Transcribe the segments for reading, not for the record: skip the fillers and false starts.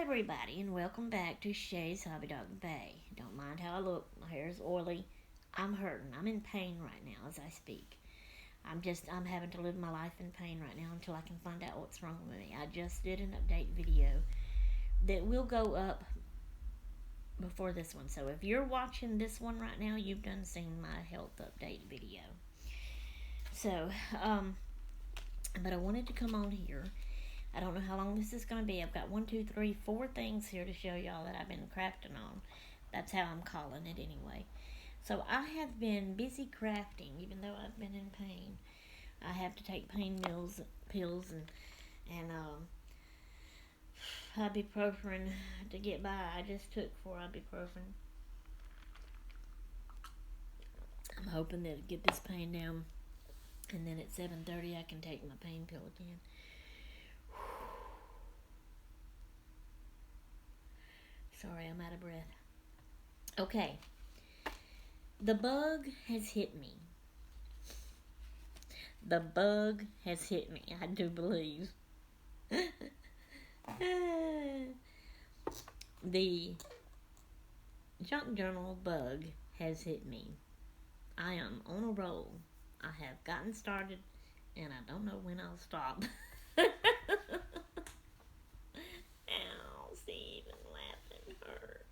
everybody, and welcome back to Shay's Hobby Dog Bay. Don't mind how I look. My hair is oily. I'm hurting. I'm in pain right now as I speak. I'm having to live my life in pain right now until I can find out what's wrong with me. I just did an update video that will go up before this one. So if you're watching this one right now, you've done seen my health update video. So, but I wanted to come on here. I don't know how long this is going to be. I've got 4 things here to show y'all that I've been crafting on. That's how I'm calling it anyway. So I have been busy crafting, even though I've been in pain. I have to take pain pills and ibuprofen to get by. I just took 4 ibuprofen. I'm hoping to get this pain down, and then at 7:30 I can take my pain pill again. Sorry, I'm out of breath. Okay. The bug has hit me. The bug has hit me, I do believe. The junk journal bug has hit me. I am on a roll. I have gotten started, and I don't know when I'll stop. Ow, Stephen, laughing hurt.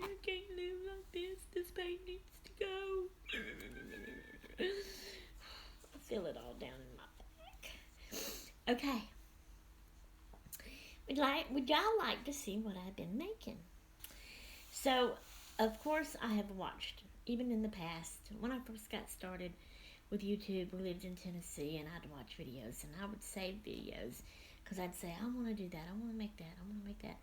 I can't live like this. This pain needs to go. I feel it all down in my back. Okay. Would y'all like to see what I've been making? So, of course, I have watched, even in the past, when I first got started with YouTube, we lived in Tennessee, and I'd watch videos, and I would save videos, because I'd say, I want to do that, I want to make that, I want to make that,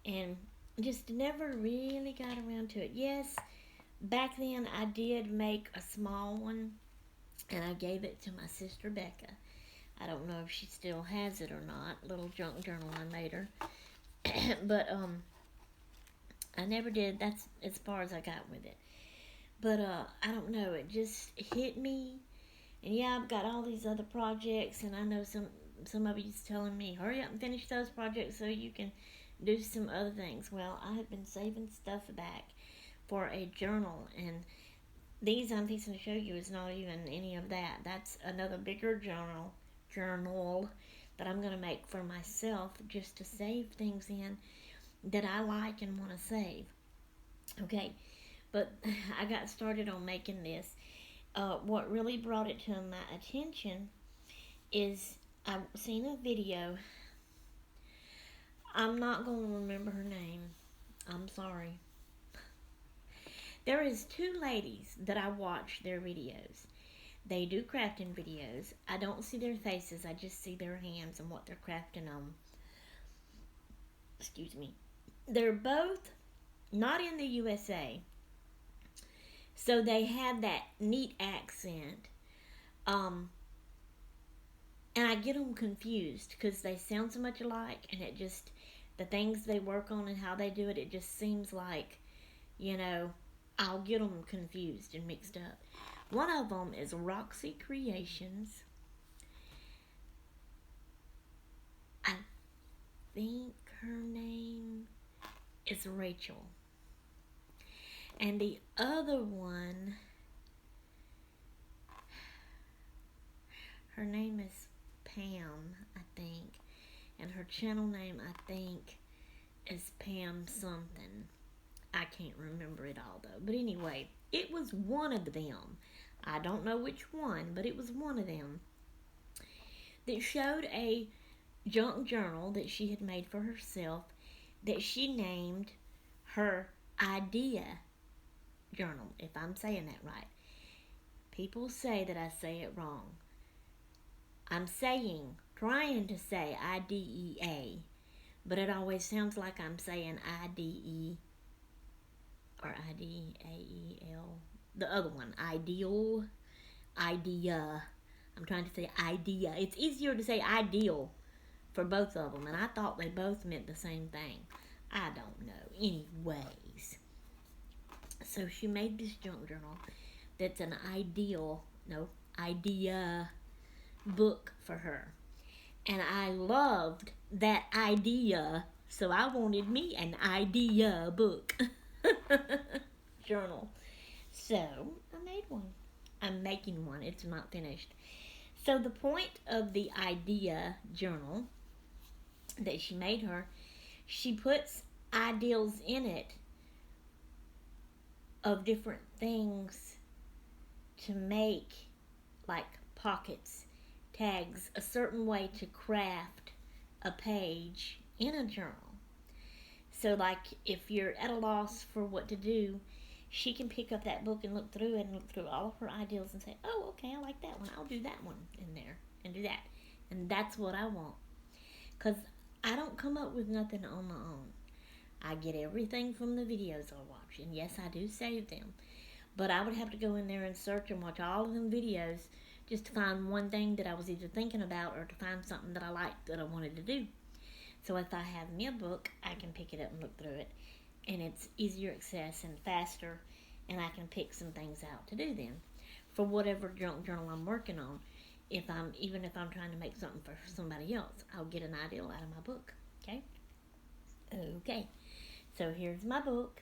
and just never really got around to it. Yes, back then I did make a small one, and I gave it to my sister Becca. I don't know if she still has it or not, little junk journal I made her, but I never did. That's as far as I got with it. But I don't know, it just hit me. And yeah, I've got all these other projects, and I know some of you's telling me, hurry up and finish those projects so you can do some other things. Well, I have been saving stuff back for a journal, and these I'm fixing to show you is not even any of that. That's another bigger journal that I'm going to make for myself, just to save things in that I like and want to save. Okay, but I got started on making this. What really brought it to my attention is I've seen a video. I'm not going to remember her name. I'm sorry. There is 2 ladies that I watch their videos. They do crafting videos. I don't see their faces. I just see their hands and what they're crafting on. Excuse me. They're both not in the USA. So they have that neat accent. And I get them confused because they sound so much alike, and it just, the things they work on and how they do it, it just seems like, I'll get them confused and mixed up. One of them is Roxy Creations. I think her name is Rachel. And the other one, her name is Pam, I think. And her channel name, I think, is Pam something. I can't remember it all, though. But anyway, it was one of them. I don't know which one, but it was one of them that showed a junk journal that she had made for herself that she named her idea journal, if I'm saying that right. People say that I say it wrong. I'm trying to say IDEA, but it always sounds like I'm saying IDE or IDAEL. The other one, ideal, idea. I'm trying to say idea. It's easier to say ideal for both of them, and I thought they both meant the same thing. I don't know. Anyways, so she made this junk journal that's an idea book for her. And I loved that idea, so I wanted me an idea book journal. So I made one. I'm making one, it's not finished. So the point of the idea journal that she made her, she puts ideals in it of different things to make, like pockets, tags, a certain way to craft a page in a journal. So, like, if you're at a loss for what to do, she can pick up that book and look through it and look through all of her ideals and say, oh, okay, I like that one. I'll do that one in there and do that. And that's what I want. Because I don't come up with nothing on my own. I get everything from the videos I watch. And yes, I do save them. But I would have to go in there and search and watch all of them videos just to find one thing that I was either thinking about or to find something that I liked that I wanted to do. So if I have me a book, I can pick it up and look through it. And it's easier access and faster, and I can pick some things out to do then for whatever junk journal I'm working on. Even if I'm trying to make something for somebody else, I'll get an ideal out of my book. Okay. So here's my book.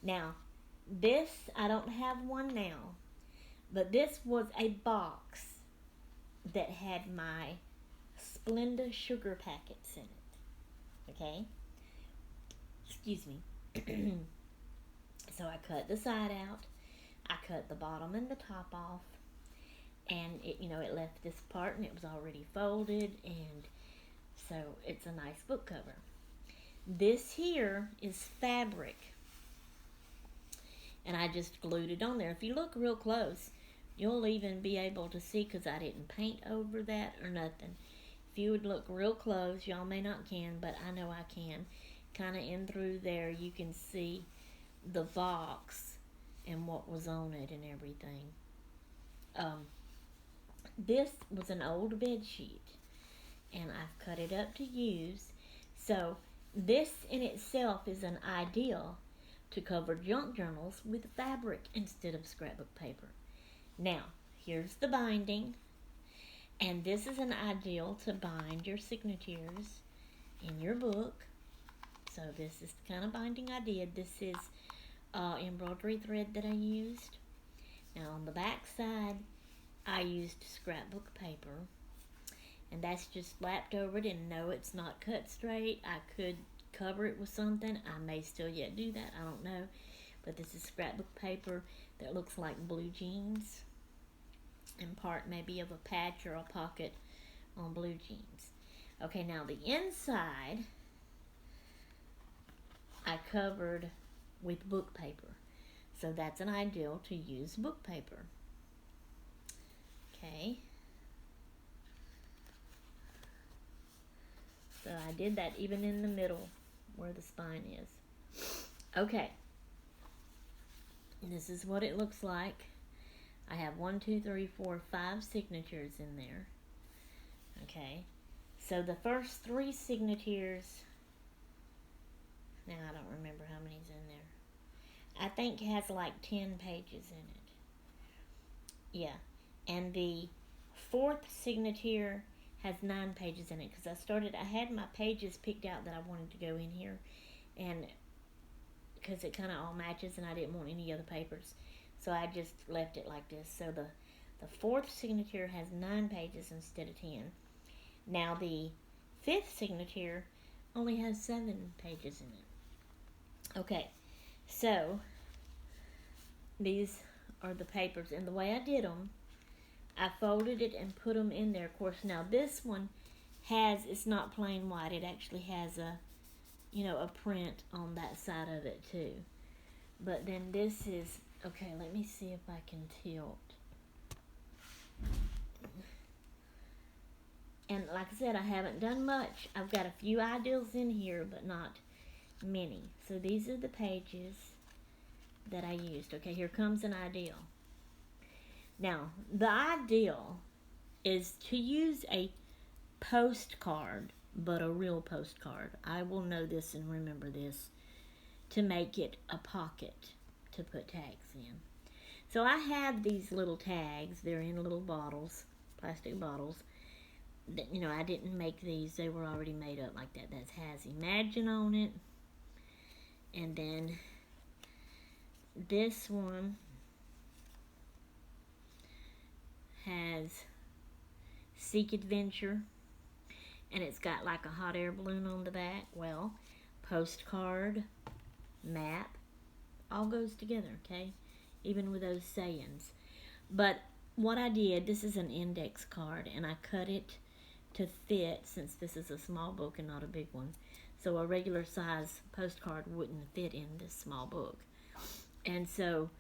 Now, this, I don't have one now, but this was a box that had my Splenda sugar packets in it. Okay? Excuse me. So I cut the side out. I cut the bottom and the top off. And it left this part and it was already folded, and so it's a nice book cover. This here is fabric. And I just glued it on there. If you look real close, you'll even be able to see, because I didn't paint over that or nothing. If you would look real close, y'all may not can, but I know I can. Kind of in through there, you can see the box and what was on it and everything. This was an old bed sheet, and I've cut it up to use. So this in itself is an ideal to cover junk journals with fabric instead of scrapbook paper. Now, here's the binding, and this is an ideal to bind your signatures in your book. So this is the kind of binding I did. This is embroidery thread that I used. Now on the back side, I used scrapbook paper, and that's just lapped over it, and no, it's not cut straight. I could cover it with something. I may still yet do that, I don't know. But this is scrapbook paper that looks like blue jeans, and part maybe of a patch or a pocket on blue jeans. Okay, now the inside I covered with book paper. So that's an ideal to use book paper. Okay. So I did that even in the middle where the spine is. Okay. This is what it looks like. I have 1, 2, 3, 4, 5 signatures in there. Okay. So the first 3 signatures, now I don't remember how many's in there. I think it has like 10 pages in it. Yeah. And the 4th signature has 9 pages in it, because I had my pages picked out that I wanted to go in here, and because it kind of all matches and I didn't want any other papers, so I just left it like this. So the 4th signature has 9 pages instead of 10. Now the 5th signature only has 7 pages in it. Okay, so these are the papers, and the way I did them, I folded it and put them in there. Of course, now this one it's not plain white. It actually has a print on that side of it too. But then this is, okay, let me see if I can tilt. And like I said, I haven't done much. I've got a few ideals in here, but not many. So these are the pages that I used. Okay, here comes an ideal. Now, the ideal is to use a postcard, but a real postcard. I will know this and remember this, to make it a pocket to put tags in. So I have these little tags. They're in little bottles, plastic bottles, you know, I didn't make these. They were already made up like that. That has Imagine on it. And then this one has Seek Adventure. And it's got like a hot air balloon on the back. Well, postcard, map, all goes together, okay? Even with those sayings. But what I did, this is an index card, and I cut it to fit, since this is a small book and not a big one. So a regular size postcard wouldn't fit in this small book. And so,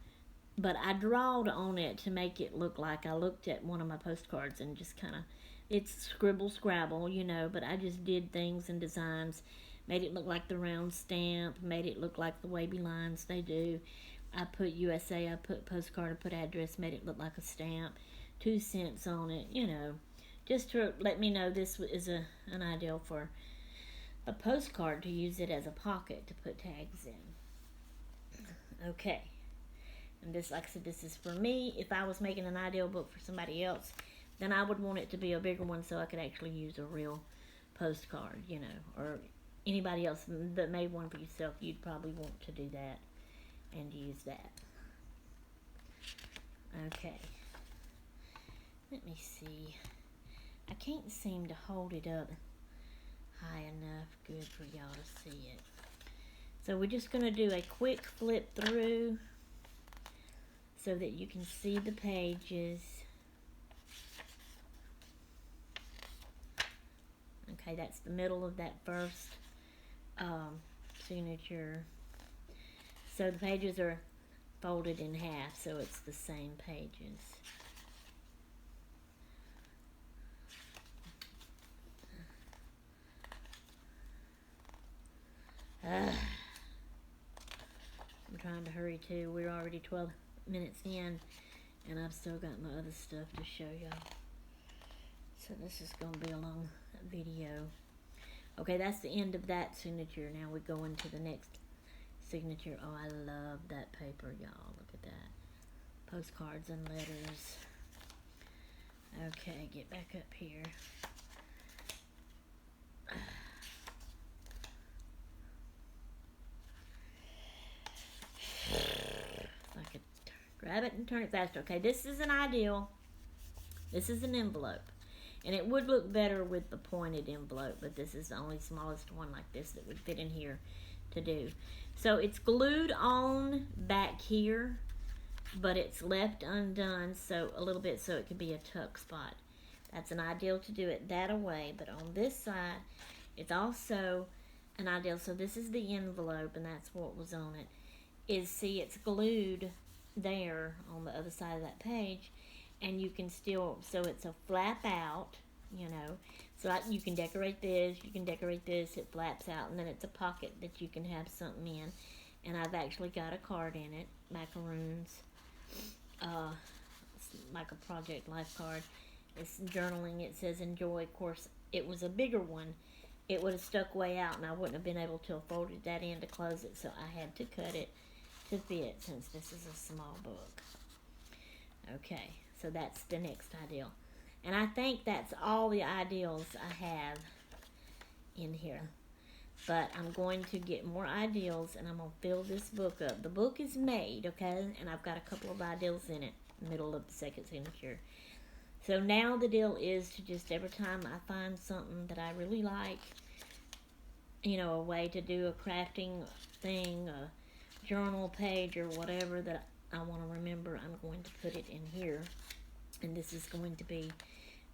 but I drawed on it to make it look like I looked at one of my postcards and just kind of, it's scribble scrabble, you know, but I just did things and designs, made it look like the round stamp, made it look like the wavy lines they do. I put USA, I put postcard, I put address, made it look like a stamp, 2 cents on it, you know, just to let me know this is an ideal for a postcard, to use it as a pocket to put tags in. Okay. And this, like I said, this is for me. If I was making an ideal book for somebody else, then I would want it to be a bigger one so I could actually use a real postcard, you know, or anybody else that made one for yourself, you'd probably want to do that and use that. Okay. Let me see. I can't seem to hold it up high enough good for y'all to see it. So we're just going to do a quick flip through so that you can see the pages. Okay, that's the middle of that first signature. So the pages are folded in half, so it's the same pages. I'm trying to hurry too. We're already 12 minutes in, and I've still got my other stuff to show y'all. So this is going to be a long video. Okay, that's the end of that signature. Now we go into the next signature. Oh, I love that paper, y'all. Look at that. Postcards and letters. Okay, get back up here. If I could grab it and turn it faster. Okay, this is an ideal. This is an envelope. And it would look better with the pointed envelope, but this is the only smallest one like this that would fit in here to do. So it's glued on back here, but it's left undone so a little bit so it could be a tuck spot. That's an ideal to do it that way, but on this side, it's also an ideal. So this is the envelope, and that's what was on it. See, it's glued there on the other side of that page, and you can still, so it's a flap out, you know, so you can decorate this, you can decorate this, it flaps out, and then it's a pocket that you can have something in. And I've actually got a card in it, macaroons, like a Project Life card. It's journaling, it says enjoy. Of course, it was a bigger one, it would have stuck way out, and I wouldn't have been able to have folded that in to close it, so I had to cut it to fit, since this is a small book. Okay, so that's the next ideal. And I think that's all the ideals I have in here. But I'm going to get more ideals, and I'm going to fill this book up. The book is made, okay? And I've got a couple of ideals in it, middle of the second signature. So now the deal is to just, every time I find something that I really like, you know, a way to do a crafting thing, a journal page or whatever that I want to remember, I'm going to put it in here. And this is going to be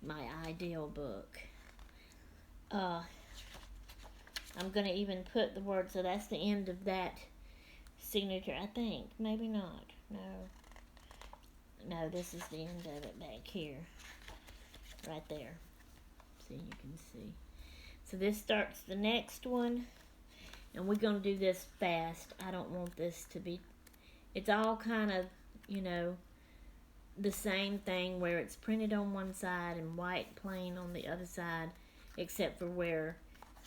my ideal book. I'm going to even put the word, so that's the end of that signature, I think. Maybe not. No, this is the end of it back here. Right there. See, you can see. So this starts the next one. And we're going to do this fast. I don't want this to be... It's all kind of, you know, the same thing, where it's printed on one side and white plain on the other side, except for where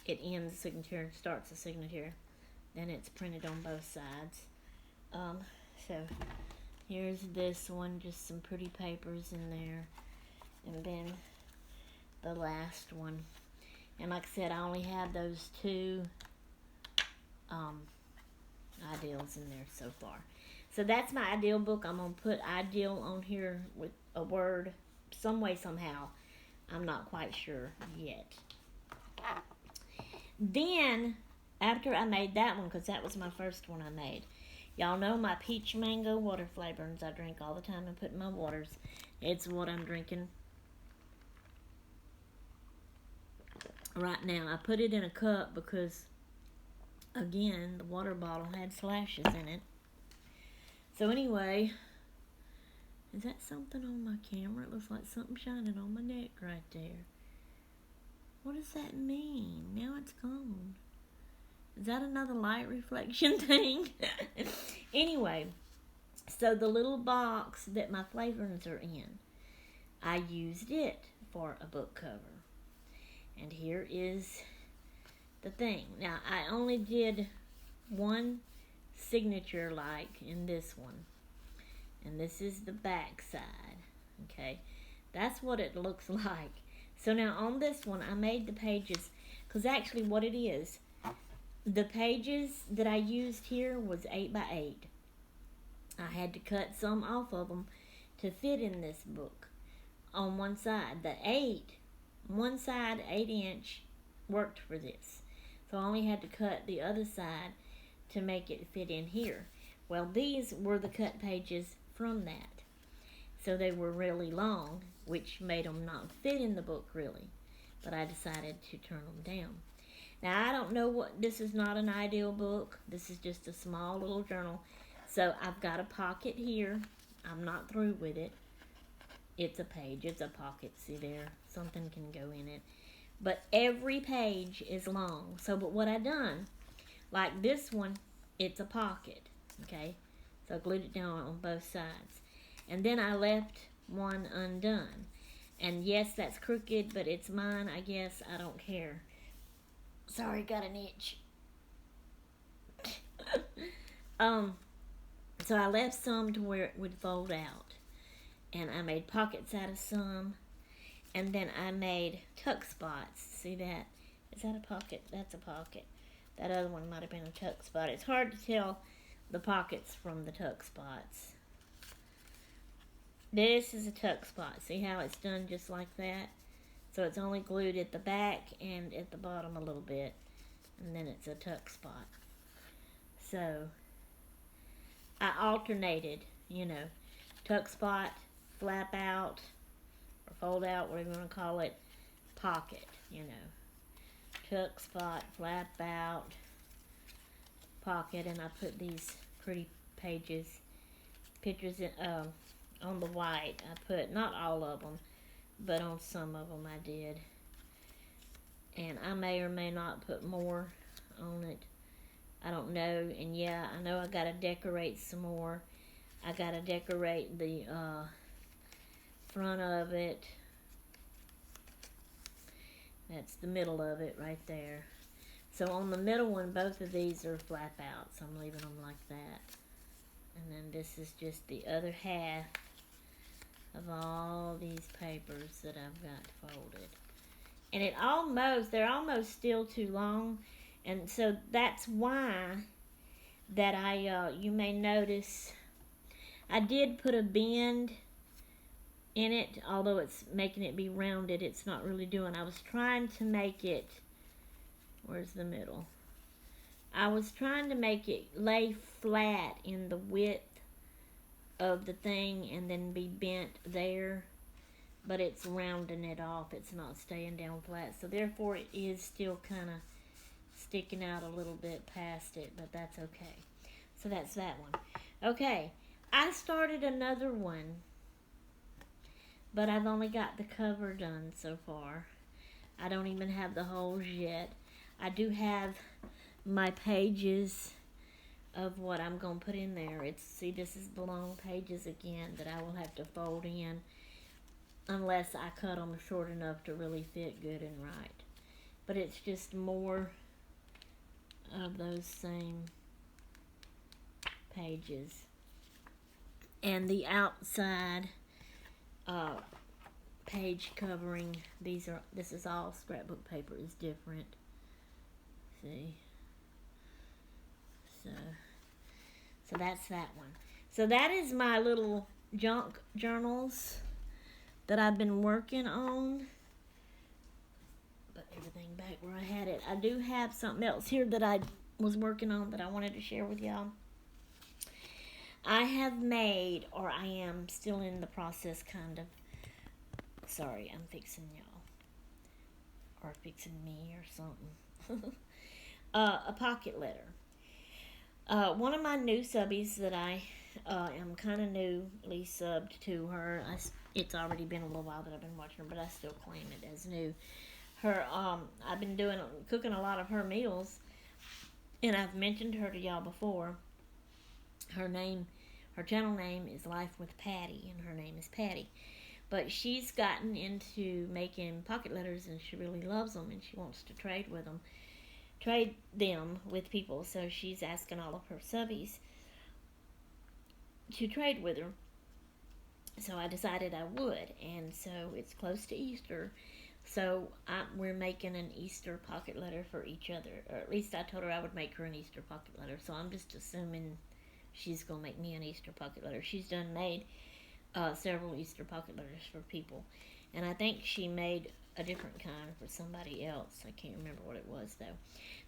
it ends the signature and starts the signature. Then it's printed on both sides. So here's this one, just some pretty papers in there. And then the last one. And like I said, I only have those two ideals in there so far. So that's my ideal book. I'm going to put ideal on here with a word, some way, somehow. I'm not quite sure yet. Then, after I made that one, because that was my first one I made, y'all know my peach mango water flavorings I drink all the time and put in my waters. It's what I'm drinking right now. I put it in a cup because, again, the water bottle had slashes in it. So anyway, is that something on my camera? It looks like something shining on my neck right there. What does that mean? Now it's gone. Is that another light reflection thing? Anyway, so the little box that my flavorings are in, I used it for a book cover. And here is the thing. Now, I only did one signature like in this one. And this is the back side. Okay? That's what it looks like. So now on this one, I made the pages, because actually what it is, the pages that I used here was 8 by 8. I had to cut some off of them to fit in this book on one side. The 8, one side 8-inch worked for this. So I only had to cut the other side to make it fit in here. Well, these were the cut pages from that. So they were really long, which made them not fit in the book really. But I decided to turn them down. Now, I don't know what, this is not an ideal book. This is just a small little journal. So I've got a pocket here. I'm not through with it. It's a page, it's a pocket. See there? Something can go in it. But every page is long. So, but what I done, like this one, it's a pocket. Okay? So I glued it down on both sides. And then I left one undone. And yes, that's crooked, but it's mine, I guess. I don't care. Sorry, got an itch. So I left some to where it would fold out. And I made pockets out of some. And then I made tuck spots. See that? Is that a pocket? That's a pocket. That other one might have been a tuck spot. It's hard to tell the pockets from the tuck spots. This is a tuck spot. See how it's done just like that? So it's only glued at the back and at the bottom a little bit. And then it's a tuck spot. So I alternated, tuck spot, flap out, or fold out, whatever you want to call it, pocket, Tuck spot, flap out, pocket, and I put these pretty pictures in, on the white. I put, not all of them, but on some of them I did. And I may or may not put more on it. I don't know. And yeah, I know I got to decorate some more. I got to decorate the front of it. That's the middle of it right there. So on the middle one, both of these are flap out. So I'm leaving them like that. And then this is just the other half of all these papers that I've got folded. And they're almost still too long. And so that's why that you may notice, I did put a bend in it, although it's making it be rounded, it's not really doing. I was trying to make it, where's the middle? I was trying to make it lay flat in the width of the thing and then be bent there, but it's rounding it off. It's not staying down flat, so therefore it is still kind of sticking out a little bit past it, but that's okay. So that's that one. Okay, I started another one, but I've only got the cover done so far. I don't even have the holes yet. I do have my pages of what I'm going to put in there. See, this is the long pages again that I will have to fold in unless I cut them short enough to really fit good and right. But it's just more of those same pages. And the outside page covering. This is all scrapbook paper is different. See? So that's that one. So that is my little junk journals that I've been working on. Put everything back where I had it. I do have something else here that I was working on that I wanted to share with y'all. I have made, or I am still in the process, kind of. Sorry, I'm fixing y'all. Or fixing me or something. A pocket letter. One of my new subbies that I am kind of newly subbed to her. It's already been a little while that I've been watching her, but I still claim it as new. I've been cooking a lot of her meals, and I've mentioned her to y'all before. Her channel name is Life with Patty, and her name is Patty. But she's gotten into making pocket letters, and she really loves them, and she wants to trade them with people. So she's asking all of her subbies to trade with her. So I decided I would, and so it's close to Easter. So we're making an Easter pocket letter for each other, or at least I told her I would make her an Easter pocket letter. So I'm just assuming she's gonna make me an Easter pocket letter. She's done made several Easter pocket letters for people, and I think she made a different kind for somebody else. I can't remember what it was though.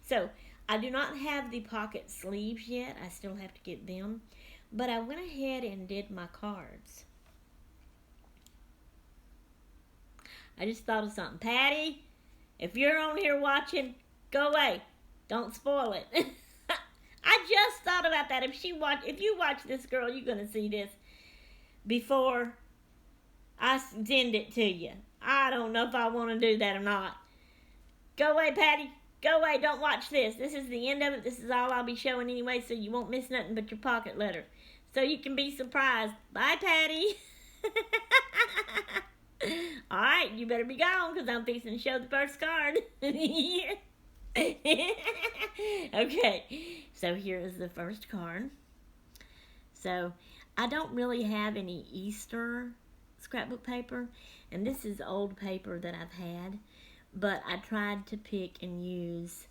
So I do not have the pocket sleeves yet. I still have to get them, but I went ahead and did my cards. I just thought of something. Patty, if you're on here watching, go away. Don't spoil it. I just thought about that. If you watch this, girl, you're gonna see this before I send it to you. I don't know if I want to do that or not. Go away, Patty. Go away. Don't watch this. This is the end of it. This is all I'll be showing anyway, so you won't miss nothing but your pocket letter. So you can be surprised. Bye, Patty. Alright, you better be gone, because I'm fixing to show the first card. Okay, so here is the first card. So I don't really have any Easter scrapbook paper, and this is old paper that I've had, but I tried to pick and use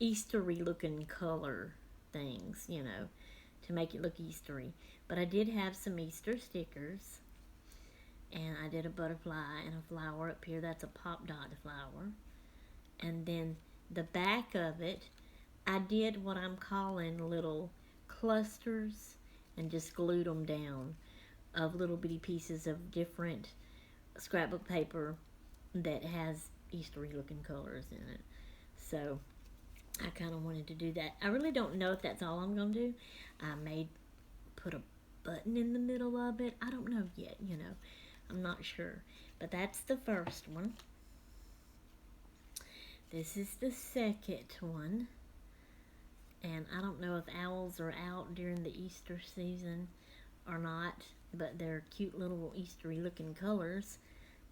Eastery looking color things, to make it look Eastery. But I did have some Easter stickers, and I did a butterfly and a flower up here. That's a pop dot flower. And then the back of it, I did what I'm calling little clusters and just glued them down of little bitty pieces of different scrapbook paper that has Eastery looking colors in it. So I kind of wanted to do that. I really don't know if that's all I'm going to do. I may put a button in the middle of it. I don't know yet, I'm not sure. But that's the first one. This is the second one. And I don't know if owls are out during the Easter season or not, but they're cute little Eastery looking colors,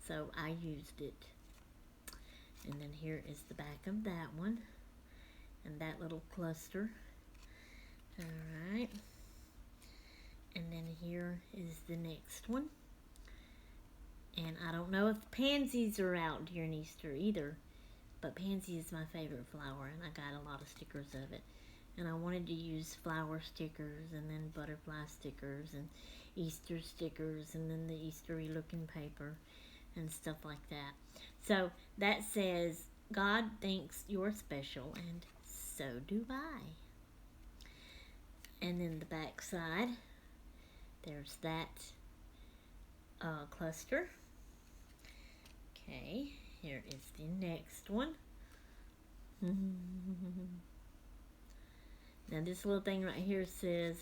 so I used it. And then here is the back of that one, and that little cluster. Alright. And then here is the next one. And I don't know if pansies are out during Easter either, but pansy is my favorite flower, and I got a lot of stickers of it. And I wanted to use flower stickers, and then butterfly stickers, and Easter stickers, and then the Eastery looking paper, and stuff like that. So that says, God thinks you're special, and so do I. And then the back side, there's that cluster. Okay, here is the next one. Now this little thing right here says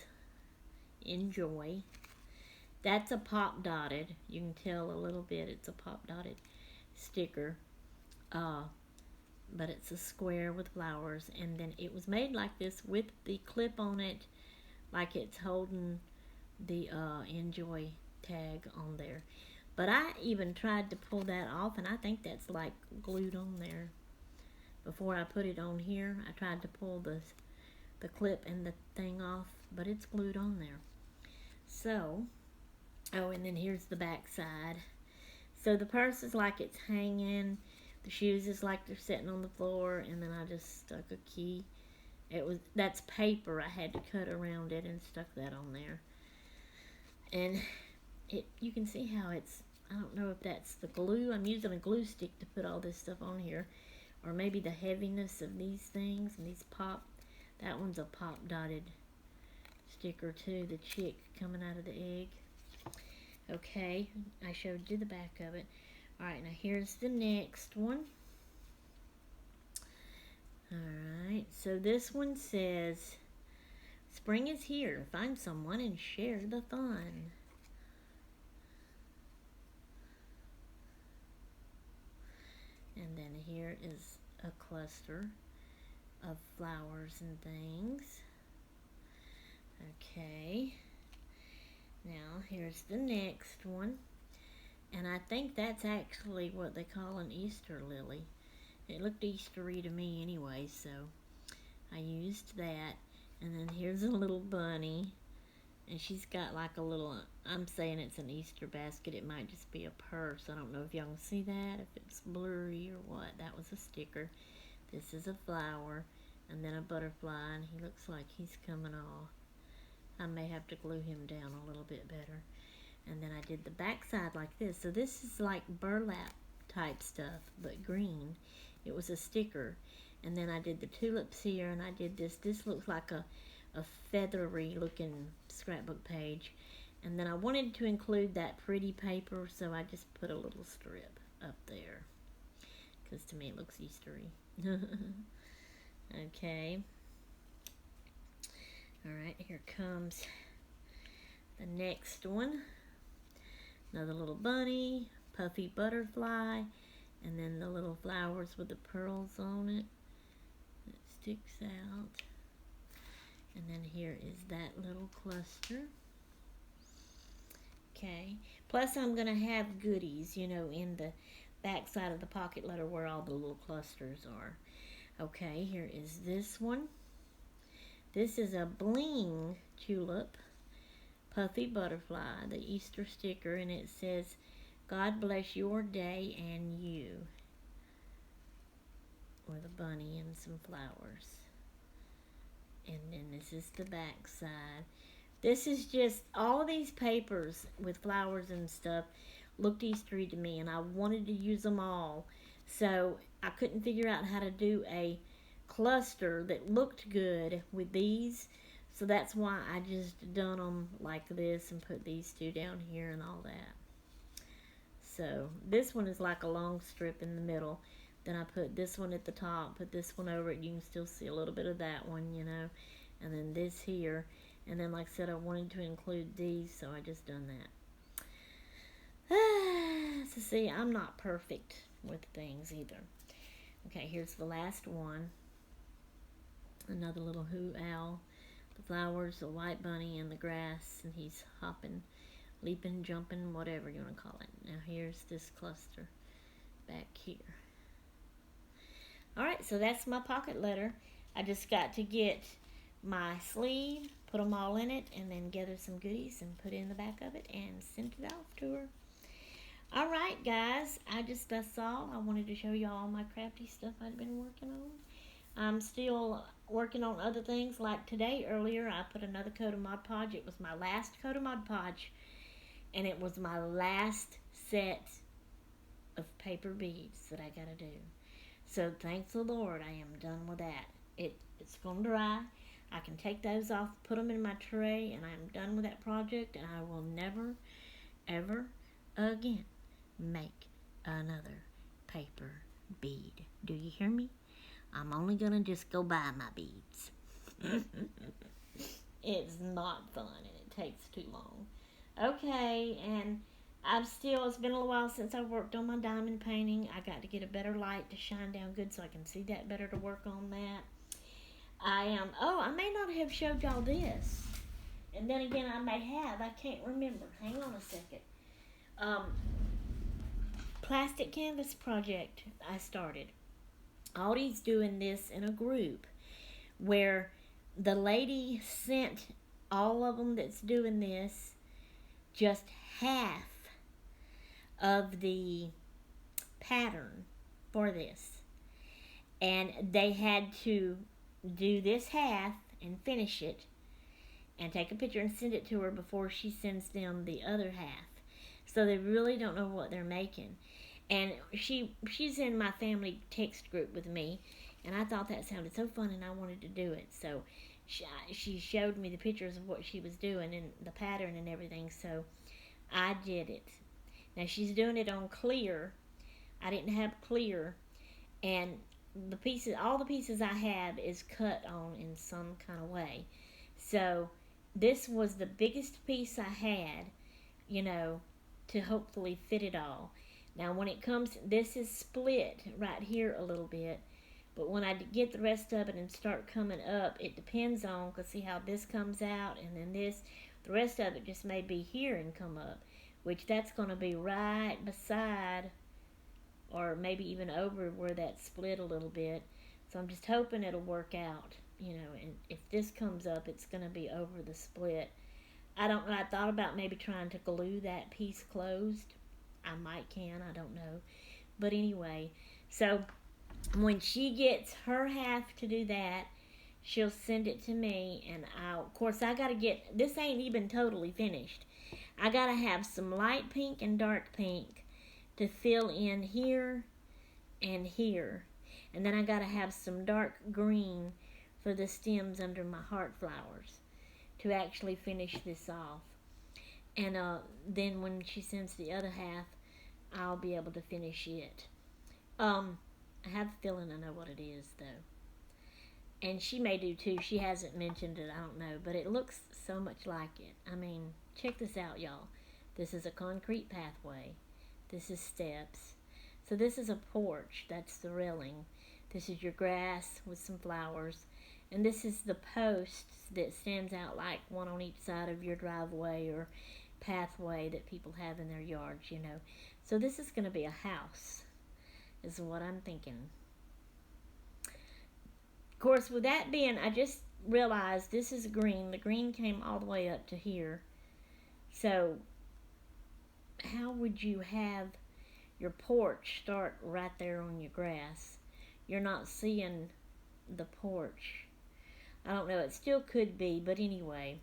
enjoy. That's a pop dotted. You can tell a little bit it's a pop dotted sticker. But it's a square with flowers, and then it was made like this with the clip on it, like it's holding the enjoy tag on there. But I even tried to pull that off, and I think that's like glued on there. Before I put it on here, I tried to pull the clip and the thing off, but it's glued on there. So, oh, and then here's the back side. So the purse is like it's hanging. The shoes is like they're sitting on the floor, and then I just stuck a key. That's paper. I had to cut around it and stuck that on there. And you can see how it's, I don't know if that's the glue. I'm using a glue stick to put all this stuff on here, or maybe the heaviness of these things and these pop. That one's a pop dotted sticker too, the chick coming out of the egg. Okay, I showed you the back of it. Alright, now here's the next one. Alright, so this one says, spring is here, find someone and share the fun. And then here is a cluster of flowers and things. Okay, now here's the next one. And I think that's actually what they call an Easter lily. It looked Eastery to me anyway, so I used that. And then here's a little bunny. And she's got like a little, I'm saying it's an Easter basket. It might just be a purse. I don't know if y'all can see that, if it's blurry or what. That was a sticker. This is a flower. And then a butterfly, and he looks like he's coming off. I may have to glue him down a little bit better. And then I did the back side like this. So this is like burlap type stuff, but green. It was a sticker. And then I did the tulips here, and I did this. This looks like a feathery looking scrapbook page. And then I wanted to include that pretty paper, so I just put a little strip up there. Because to me it looks Eastery. Okay. Alright, here comes the next one. Another little bunny, puffy butterfly, and then the little flowers with the pearls on it. It sticks out. And then here is that little cluster. Okay. Plus I'm going to have goodies, you know, in the back side of the pocket letter where all the little clusters are. Okay, here is this one. This is a bling tulip. Puffy butterfly, the Easter sticker, and it says, God bless your day and you. With a bunny and some flowers. And then this is the back side. This is just, all of these papers with flowers and stuff looked Eastery to me, and I wanted to use them all. So I couldn't figure out how to do a cluster that looked good with these. So that's why I just done them like this and put these two down here and all that. So this one is like a long strip in the middle. Then I put this one at the top, put this one over it. You can still see a little bit of that one, you know. And then this here. And then like I said, I wanted to include these, so I just done that. So see, I'm not perfect with things either. Okay, here's the last one. Another little hoo owl. The flowers, the white bunny, and the grass, and he's hopping, leaping, jumping, whatever you want to call it. Now here's this cluster back here. Alright, so that's my pocket letter. I just got to get my sleeve, put them all in it, and then gather some goodies and put it in the back of it and send it off to her. Alright guys, that's all. I wanted to show you all my crafty stuff I've been working on. I'm still working on other things, like today earlier I put another coat of Mod Podge. It was my last coat of Mod Podge, and it was my last set of paper beads that I gotta do. So thanks the Lord, I am done with that. It's gonna dry. I can take those off, put them in my tray, and I'm done with that project, and I will never, ever again make another paper bead. Do you hear me? I'm only gonna just go buy my beads. It's not fun, and it takes too long. Okay, and it's been a little while since I worked on my diamond painting. I got to get a better light to shine down good so I can see that better to work on that. I may not have showed y'all this. And then again, I may have. I can't remember. Hang on a second. Plastic canvas project I started. Audie's doing this in a group where the lady sent all of them that's doing this just half of the pattern for this. And they had to do this half and finish it and take a picture and send it to her before she sends them the other half. So they really don't know what they're making. And she's in my family text group with me, and I thought that sounded so fun, and I wanted to do it. So she showed me the pictures of what she was doing and the pattern and everything, so I did it. Now she's doing it on clear. I didn't have clear, and all the pieces I have is cut on in some kind of way. So this was the biggest piece I had, to hopefully fit it all. Now when it comes, this is split right here a little bit, but when I get the rest of it and start coming up, it depends on, because see how this comes out and then this, the rest of it just may be here and come up, which that's going to be right beside or maybe even over where that split a little bit. So I'm just hoping it'll work out, and if this comes up, it's going to be over the split. I thought about maybe trying to glue that piece closed. I don't know. But anyway, so when she gets her half to do that, she'll send it to me, and of course I gotta this ain't even totally finished. I gotta have some light pink and dark pink to fill in here and here. And then I gotta have some dark green for the stems under my heart flowers to actually finish this off. And then when she sends the other half, I'll be able to finish it. I have a feeling I know what it is, though. And she may do, too. She hasn't mentioned it, I don't know. But it looks so much like it. I mean, check this out, y'all. This is a concrete pathway. This is steps. So this is a porch. That's the railing. This is your grass with some flowers. And this is the posts that stands out like one on each side of your driveway or pathway that people have in their yards, So this is going to be a house, is what I'm thinking. Of course, with that being, I just realized this is green. The green came all the way up to here. So how would you have your porch start right there on your grass? You're not seeing the porch. I don't know. It still could be, but anyway.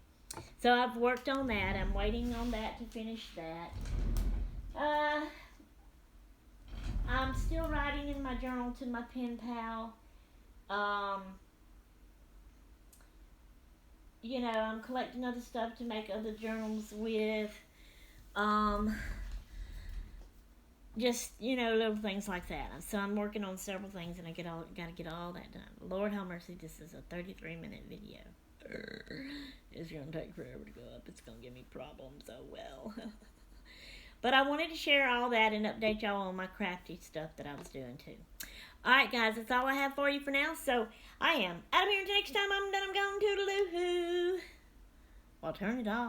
So I've worked on that. I'm waiting on that to finish that. I'm still writing in my journal to my pen pal. I'm collecting other stuff to make other journals with. Just, little things like that. So I'm working on several things, and I got to get all that done. Lord have mercy, this is a 33-minute video. It's going to take forever to go up. It's going to give me problems. Oh, well. But I wanted to share all that and update y'all on my crafty stuff that I was doing, too. Alright, guys, that's all I have for you for now. So, I am out of here until next time. I'm done. I'm going toodaloo-hoo. Well, turn it off.